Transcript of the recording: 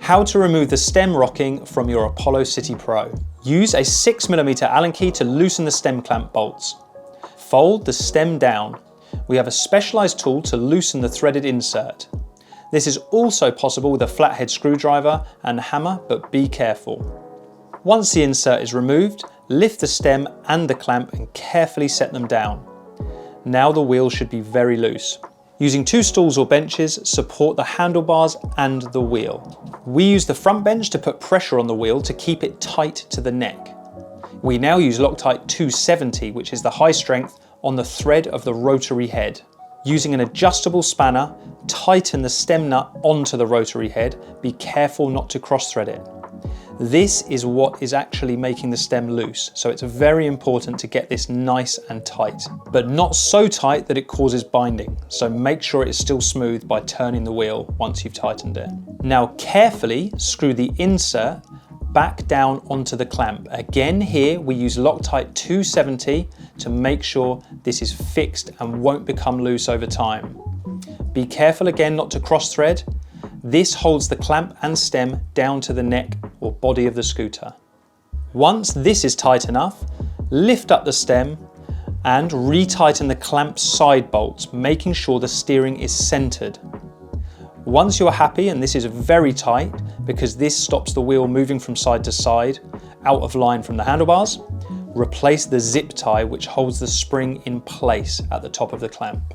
How to remove the stem rocking from your Apollo City Pro. Use a 6mm Allen key to loosen the stem clamp bolts. Fold the stem down. We have a specialised tool to loosen the threaded insert. This is also possible with a flathead screwdriver and hammer, but be careful. Once the insert is removed, lift the stem and the clamp and carefully set them down. Now the wheel should be very loose. Using 2 stools or benches, support the handlebars and the wheel. We use the front bench to put pressure on the wheel to keep it tight to the neck. We now use Loctite 270, which is the high strength, on the thread of the rotary head. Using an adjustable spanner, tighten the stem nut onto the rotary head. Be careful not to cross-thread it. This is what is actually making the stem loose, so it's very important to get this nice and tight, but not so tight that it causes binding, so make sure it's still smooth by turning the wheel once you've tightened it. Now carefully screw the insert back down onto the clamp. Again here we use Loctite 270 to make sure this is fixed and won't become loose over time. Be careful again not to cross thread. This holds the clamp and stem down to the neck or body of the scooter. Once this is tight enough, lift up the stem and retighten the clamp side bolts, making sure the steering is centered. Once you're happy, and this is very tight because this stops the wheel moving from side to side, out of line from the handlebars, replace the zip tie which holds the spring in place at the top of the clamp.